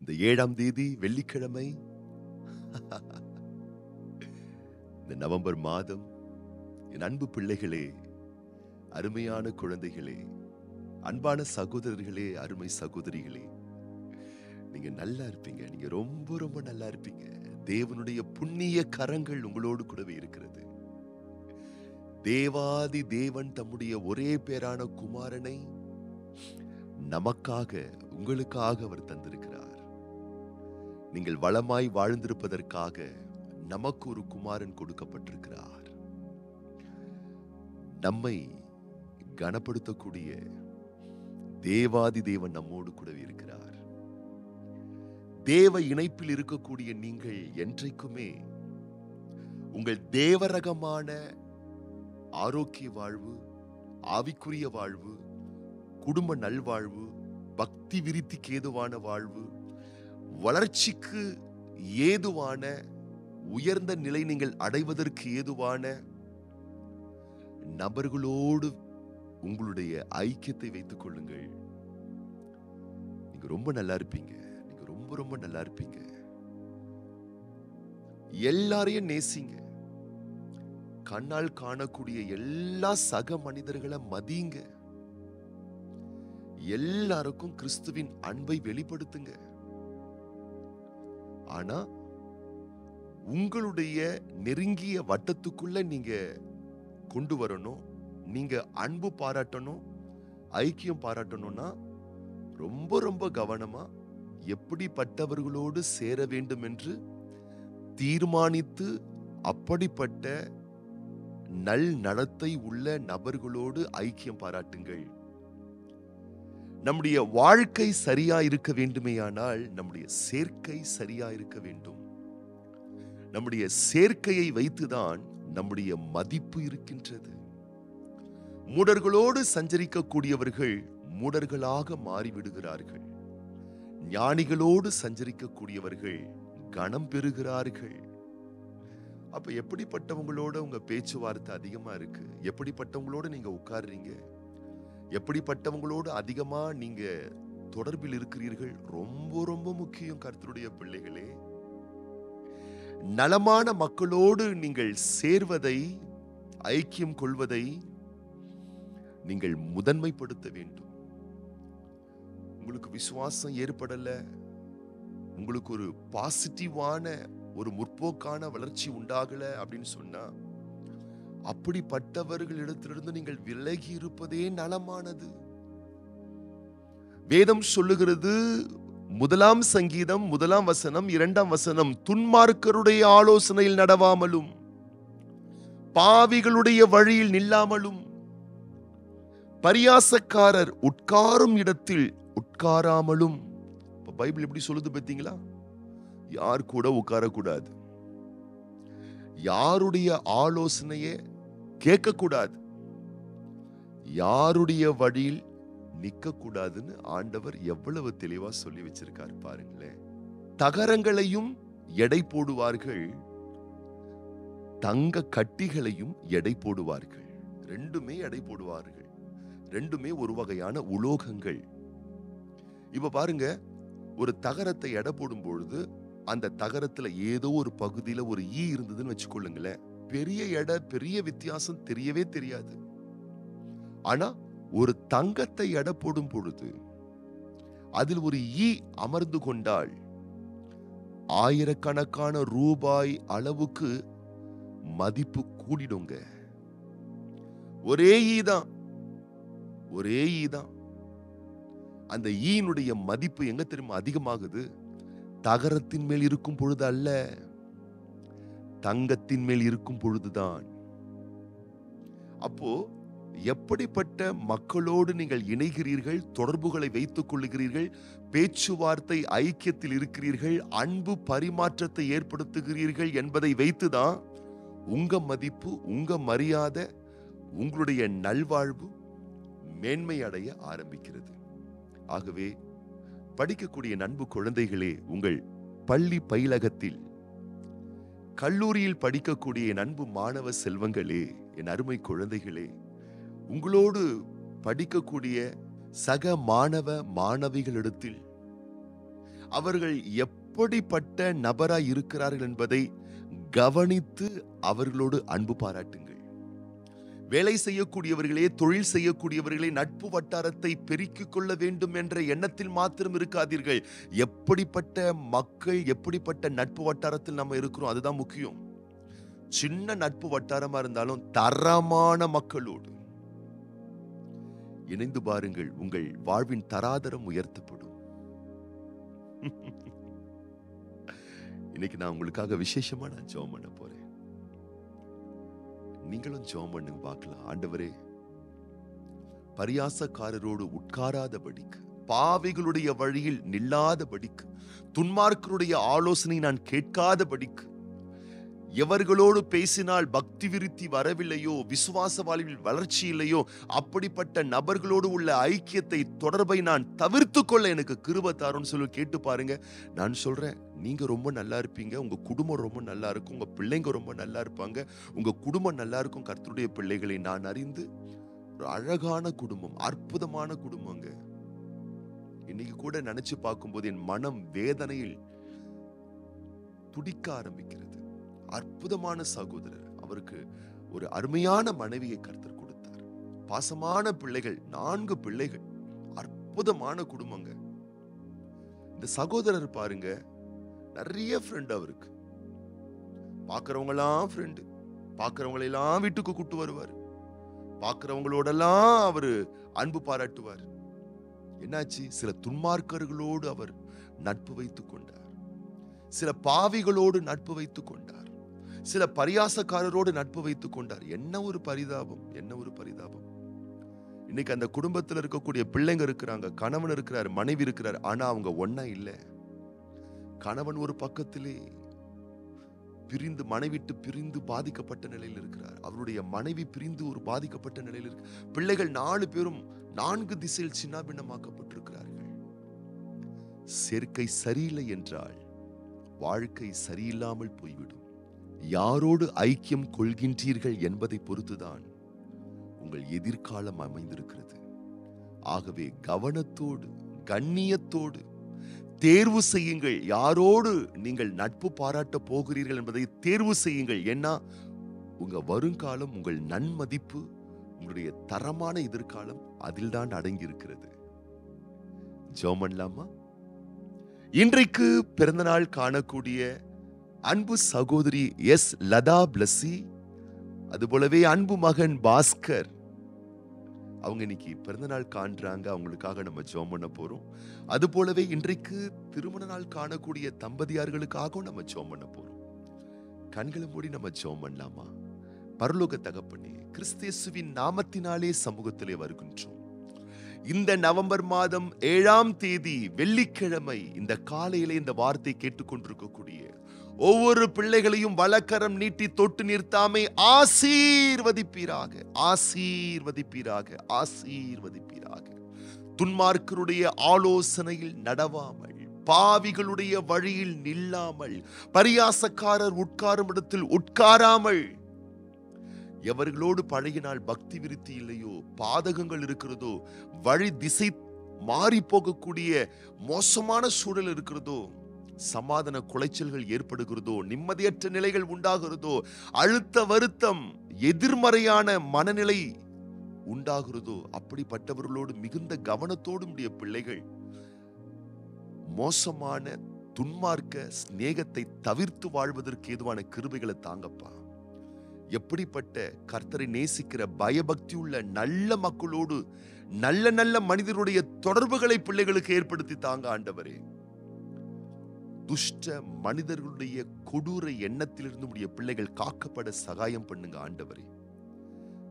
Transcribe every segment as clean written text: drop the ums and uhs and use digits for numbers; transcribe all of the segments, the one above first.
இந்த 7ஆம் தேதி வெள்ளிக்கிழமை, இந்த நவம்பர் மாதம், என் அன்பு பிள்ளைகளே, அருமையான குழந்தைகளே, அன்பான சகோதரர்களே, அருமை சகோதரிகளே, நீங்க நல்லா இருப்பீங்க. நீங்க ரொம்ப ரொம்ப நல்லா இருப்பீங்க. தேவனுடைய புண்ணிய கரங்கள் உங்களோடு கூடவே இருக்கிறது. தேவாதி தேவன் தம்முடைய ஒரே பேரான குமாரனை நமக்காக, உங்களுக்காக அவர் தந்திருக்கிறார். நீங்கள் வளமாய் வாழ்ந்திருப்பதற்காக நமக்கு ஒரு குமாரன் கொடுக்கப்பட்டிருக்கிறார். நம்மை கனப்படுத்தக்கூடிய தேவாதி தேவன் நம்மோடு கூடவே இருக்கிறார். தேவ இணைப்பில் இருக்கக்கூடிய நீங்கள் என்றைக்குமே உங்கள் தேவரகமான ஆரோக்கிய வாழ்வு, ஆவிக்குரிய வாழ்வு, குடும்ப நல்வாழ்வு, பக்தி விருத்திக்கு ஏதுவான வாழ்வு, வளர்ச்சிக்கு ஏதுவான உயர்ந்த நிலை நீங்கள் அடைவதற்கு ஏதுவான நபர்களோடு உங்களுடைய ஐக்கியத்தை வைத்துக் கொள்ளுங்கள். நீங்க ரொம்ப நல்லா இருப்பீங்க. நீங்க ரொம்ப ரொம்ப நல்லா இருப்பீங்க. எல்லாரையும் நேசிங்க. கண்ணால் காணக்கூடிய எல்லா சக மனிதர்களை மதியுங்க. எல்லாருக்கும் கிறிஸ்துவின் அன்பை வெளிப்படுத்துங்க. ஆனா உங்களுடைய நெருங்கிய வட்டத்துக்குள்ள நீங்க கொண்டு வரணும். நீங்க அன்பு பாராட்டணும், ஐக்கியம் பாராட்டணும்னா ரொம்ப ரொம்ப கவனமா எப்படிப்பட்டவர்களோடு சேர வேண்டும் என்று தீர்மானித்து அப்படிப்பட்ட நல் நடத்தை உள்ள நபர்களோடு ஐக்கியம் பாராட்டுங்கள். நம்முடைய வாழ்க்கை சரியா இருக்க வேண்டுமேயானால் நம்முடைய சேர்க்கை சரியா இருக்க வேண்டும். நம்முடைய சேர்க்கையை வைத்துதான் நம்முடைய மதிப்பு இருக்கின்றது. மூடர்களோடு சஞ்சரிக்கக்கூடியவர்கள் மூடர்களாக மாறிவிடுகிறார்கள். ஞானிகளோடு சஞ்சரிக்கக்கூடியவர்கள் கனம் பெறுகிறார்கள். அப்ப எப்படிப்பட்டவங்களோட உங்க பேச்சுவார்த்தை அதிகமா இருக்கு? எப்படிப்பட்டவங்களோட நீங்க உட்கார்றீங்க? எப்படிப்பட்டவங்களோடு அதிகமா நீங்க தொடர்பில் இருக்கிறீர்கள்? ரொம்ப ரொம்ப முக்கியம் கர்த்தருடைய பிள்ளைகளே. நலமான மக்களோடு நீங்கள் சேர்வதை, ஐக்கியம் கொள்வதை நீங்கள் முதன்மைப்படுத்த வேண்டும். உங்களுக்கு விசுவாசம் ஏற்படல, உங்களுக்கு ஒரு பாசிட்டிவான ஒரு முற்போக்கான வளர்ச்சி உண்டாகல அப்படின்னு சொன்னா, அப்படிப்பட்டவர்களிடத்திலிருந்து நீங்கள் விலகி இருப்பதே நலமானது. வேதம் சொல்லுகிறது, 1 சங்கீதம் 1 வசனம் 2 வசனம், துன்மார்க்கருடைய ஆலோசனையில் நடவாமலும் பாவிகளுடைய வழியில் நில்லாமலும் பரியாசக்காரர் உட்காரும் இடத்தில் உட்காராமலும். பைபிள் எப்படி சொல்லுது பார்த்தீங்களா? யார் கூட உட்காரக்கூடாது, யாருடைய ஆலோசனையை கேட்கக்கூடாது, யாருடைய வழியில் நிக்க கூடாதுன்னு ஆண்டவர் எவ்வளவு தெளிவா சொல்லி வச்சிருக்காரு பாருங்களேன். தகரங்களையும் எடை போடுவார்கள், தங்க கட்டிகளையும் எடை போடுவார்கள். ரெண்டுமே எடை போடுவார்கள். ரெண்டுமே ஒரு வகையான உலோகங்கள். இப்ப பாருங்க, ஒரு தகரத்தை எடை போடும் பொழுது அந்த தகரத்துல ஏதோ ஒரு பகுதியில ஒரு ஈ இருந்ததுன்னு வச்சுக்கொள்ளுங்களேன். பெரிய எடை, பெரிய வித்தியாசம் தெரியவே தெரியாது. ஆனா ஒரு தங்கத்தை எடை போடும் பொழுது அதில் ஒரு ஈ அமர்ந்து கொண்டால் ஆயிரக்கணக்கான ரூபாய் அளவுக்கு மதிப்பு கூடிடுங்க. ஒரே ஈ தான், ஒரே ஈ தான். அந்த ஈயினுடைய மதிப்பு எங்க தெரியுமா அதிகமாகுது? தகரத்தின் மேல் இருக்கும் பொழுது அல்ல, தங்கத்தின் மேல் இருக்கும் பொழுதுதான். அப்போ எப்படிப்பட்ட மக்களோடு நீங்கள் இணைகிறீர்கள், தொடர்புகளை வைத்துக் கொள்ளுகிறீர்கள், பேச்சுவார்த்தை ஐக்கியத்தில் இருக்கிறீர்கள், அன்பு பரிமாற்றத்தை ஏற்படுத்துகிறீர்கள் என்பதை வைத்துதான் உங்க மதிப்பு, உங்க மரியாதை, உங்களுடைய நல்வாழ்வு மேன்மை அடைய ஆரம்பிக்கிறது. ஆகவே படிக்கக்கூடிய அன்பு குழந்தைகளே, உங்கள் பள்ளி பயிலகத்தில், கல்லூரியில் படிக்கக்கூடிய என் அன்பு மாணவ செல்வங்களே, என் அருமை குழந்தைகளே, உங்களோடு படிக்கக்கூடிய சக மாணவ மாணவிகளிடத்தில் அவர்கள் எப்படிப்பட்ட நபராய் இருக்கிறார்கள் என்பதை கவனித்து அவர்களோடு அன்பு பாராட்டுங்கள். வேலை செய்யக்கூடியவர்களே, தொழில் செய்யக்கூடியவர்களே, நட்பு வட்டாரத்தை பெருக்கிக் கொள்ள வேண்டும் என்ற எண்ணத்தில் மாத்திரம் இருக்காதீர்கள். எப்படிப்பட்ட மக்கள், எப்படிப்பட்ட நட்பு வட்டாரத்தில் நம்ம இருக்கிறோம், அதுதான் முக்கியம். சின்ன நட்பு வட்டாரமா இருந்தாலும் தரமான மக்களோடு இணைந்து பாருங்கள், உங்கள் வாழ்வின் தராதரம் உயர்த்தப்படும். இன்னைக்கு நான் உங்களுக்காக விசேஷமா ஜெபம் பண்ண போறேன். நீங்களும் ஜெபம் பண்ணுங்க பார்க்கலாம். ஆண்டவரே, பரியாசக்காரரோடு உட்காராதபடிக்கு, பாவிகளுடைய வழியில் நில்லாதபடிக்கு, துன்மார்க்கருடைய ஆலோசனை நான் கேட்காதபடிக்கு, எவர்களோடு பேசினால் பக்தி விருத்தி வரவில்லையோ, விசுவாச வாழ்வில் வளர்ச்சி இல்லையோ, அப்படிப்பட்ட நபர்களோடு உள்ள ஐக்கியத்தை, தொடர்பை நான் தவிர்த்து கொள்ள எனக்கு கிருபை தாருன்னு சொல்லி கேட்டு பாருங்க. நான் சொல்றேன், நீங்க ரொம்ப நல்லா இருப்பீங்க, உங்க குடும்பம் ரொம்ப நல்லா இருக்கும், உங்க பிள்ளைங்க ரொம்ப நல்லா இருப்பாங்க, உங்க குடும்பம் நல்லா இருக்கும். கர்த்தருடைய பிள்ளைகளை நான் அறிந்து ஒரு அழகான குடும்பம், அற்புதமான குடும்பங்க. இன்னைக்கு கூட நினைச்சு பார்க்கும்போது என் மனம் வேதனையில் துடிக்க ஆரம்பிக்கிறது. அற்புதமான சகோதரர், அவருக்கு ஒரு அருமையான மனைவியை கர்த்தர் கொடுத்தார். பாசமான பிள்ளைகள், 4 பிள்ளைகள், அற்புதமான குடும்பங்க. இந்த சகோதரர் பாருங்க, நிறைய ஃப்ரெண்ட் அவருக்கு. பார்க்கிறவங்களாம் ஃப்ரெண்டு, பார்க்கிறவங்களெல்லாம் வீட்டுக்கு கூட்டு வருவார், பார்க்கிறவங்களோடெல்லாம் அவரு அன்பு பாராட்டுவார். என்னாச்சு? சில துன்மார்க்கர்களோடு அவர் நட்பு வைத்துக் கொண்டார், சில பாவிகளோடு நட்பு வைத்துக் கொண்டார், சில பரியாசக்காரரோடு நட்பு வைத்துக் கொண்டார். என்ன ஒரு பரிதாபம், என்ன ஒரு பரிதாபம். இன்னைக்கு அந்த குடும்பத்தில் இருக்கக்கூடிய பிள்ளைங்க இருக்கிறாங்க, கணவன் இருக்கிறார், மனைவி இருக்கிறார், ஆனா அவங்க ஒன்னா இல்லை. கணவன் ஒரு பக்கத்திலே பிரிந்து, மனைவிட்டு பிரிந்து பாதிக்கப்பட்ட நிலையில் இருக்கிறார். அவருடைய மனைவி பிரிந்து ஒரு பாதிக்கப்பட்ட நிலையில் இருக்கு. பிள்ளைகள் 4 பேரும் 4 திசையில் சின்னாபின்னமாக்கப்பட்டிருக்கிறார்கள். சேர்க்கை சரியில்லை என்றால் வாழ்க்கை சரியில்லாமல் போய்விடும். யாரோடு ஐக்கியம் கொள்கின்றீர்கள் என்பதை பொறுத்துதான் உங்கள் எதிர்காலம் அமைந்திருக்கிறது. ஆகவே கவனத்தோடு, கண்ணியத்தோடு தேர்வு செய்யுங்கள். யாரோடு நீங்கள் நட்பு பாராட்ட போகிறீர்கள் என்பதை தேர்வு செய்யுங்கள். ஏன்னா உங்க வருங்காலம், உங்கள் நன்மதிப்பு, உங்களுடைய தரமான எதிர்காலம் அதில் தான் அடங்கி இருக்கிறது. ஜெபம் பண்ணலாமா? இன்றைக்கு பிறந்தநாள் காணக்கூடிய அன்பு சகோதரி எஸ் லதா பிளஸி, அதுபோலவே அன்பு மகன் பாஸ்கர், அவங்க இன்னைக்கு பிறந்த நாள் காண்றாங்க. அவங்களுக்காக நம்ம ஜெபம் பண்ண போறோம். அது போலவே இன்றைக்கு திருமண நாள் காணக்கூடிய தம்பதியார்களுக்காகவும் நம்ம ஜெபம் பண்ண போறோம். கண்களை மூடி நம்ம ஜெபம் பண்ணலாமா? பரலோக தகப்பனே, கிறிஸ்து இயேசுவின் நாமத்தினாலே சமூகத்திலே வருகின்றோம். இந்த நவம்பர் மாதம் 7ஆம் தேதி வெள்ளிக்கிழமை இந்த காலையிலே இந்த வார்த்தை கேட்டுக்கொண்டிருக்கக்கூடிய ஒவ்வொரு பிள்ளைகளையும் வலக்கரம் நீட்டி தொட்டு நிறுத்தாமை ஆசீர்வதிப்பீராக, ஆசீர்வதிப்பீராக, ஆசீர்வதிப்பீராக. துன்மார்க்கருடைய ஆலோசனையில் நடவாமல், பாவிகளுடைய வழியில் நில்லாமல், பரியாசக்காரர் உட்காரும் இடத்தில் உட்காராமல், எவர்களோடு பழகினால் பக்தி விருத்தி இல்லையோ, பாதகங்கள் இருக்கிறதோ, வழி திசை மாறி போகக்கூடிய மோசமான சூழல் இருக்கிறதோ, சமாதான குலைச்சல்கள் ஏற்படுகிறதோ, நிம்மதியற்ற நிலைகள் உண்டாகிறதோ, அழுத்த வருத்தம், எதிர்மறையான மனநிலை உண்டாகிறதோ, அப்படிப்பட்டவர்களோடு மிகுந்த கவனத்தோடு உடைய பிள்ளைகள் மோசமான துன்மார்க்க சிநேகத்தை தவிர்த்து வாழ்வதற்கு ஏதுவான கிருபைகளை தாங்கப்பா. எப்படிப்பட்ட கர்த்தரை நேசிக்கிற பயபக்தி உள்ள நல்ல மக்களோடு, நல்ல நல்ல மனிதருடைய தொடர்புகளை பிள்ளைகளுக்கு ஏற்படுத்தி தாங்க ஆண்டவரே. துஷ்ட மனிதர்களுடைய கொடூர எண்ணத்திலிருந்து உடைய பிள்ளைகள் காக்கப்பட சகாயம் பண்ணுங்க ஆண்டவரே.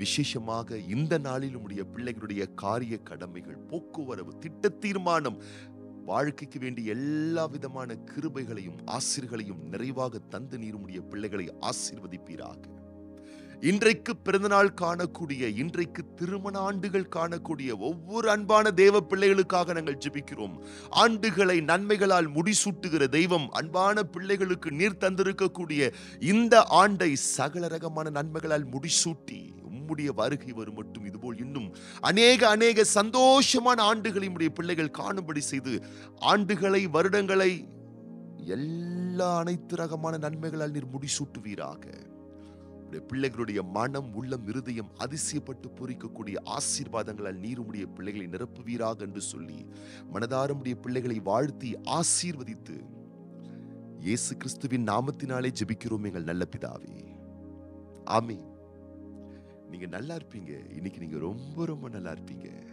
விசேஷமாக இந்த நாளில் உடைய பிள்ளைகளுடைய காரிய கடமைகள், போக்குவரவு, திட்ட தீர்மானம், வாழ்க்கைக்கு வேண்டிய எல்லா விதமான கிருபைகளையும் ஆசீர்வாதங்களையும் நிறைவாக தந்து நீருடைய பிள்ளைகளை ஆசீர்வதிப்பீராக. இன்றைக்கு பிறந்தநாள் காணக்கூடிய, இன்றைக்கு திருமண ஆண்டுகள் காணக்கூடிய ஒவ்வொரு அன்பான தேவ பிள்ளைகளுக்காக நாங்கள் ஜெபிக்கிறோம். ஆண்டுகளை நன்மைகளால் முடிசூட்டுகிற தெய்வம், அன்பான பிள்ளைகளுக்கு நீர் தந்திருக்கக்கூடிய இந்த ஆண்டை சகல ரகமான நன்மைகளால் முடிசூட்டி உம்முடைய வருகை வரும் மட்டும் இதுபோல் இன்னும் அநேக சந்தோஷமான ஆண்டுகளை உம்முடைய பிள்ளைகள் காணும்படி செய்து ஆண்டுகளை, வருடங்களை எல்லா அனைத்து ரகமான நன்மைகளால் நீர் முடிசூட்டுவீராக. உம்முடைய பிள்ளைகளுடைய மனம், உள்ளம், இருதயம் அதிசயப்பட்டு பூரிக்கக்கூடிய ஆசீர்வாதங்களால் நீர் உம்முடைய பிள்ளைகளை நிரப்புவீராக என்று சொல்லி மனதார உம்முடைய பிள்ளைகளை வாழ்த்தி ஆசீர்வதித்து இயேசு கிறிஸ்துவின் நாமத்தினாலே ஜெபிக்கிறோம் எங்கள் நல்ல பிதாவே. ஆமென். நீங்க நல்லா இருப்பீங்க. இன்னைக்கு நீங்க ரொம்ப ரொம்ப நல்லா இருப்பீங்க.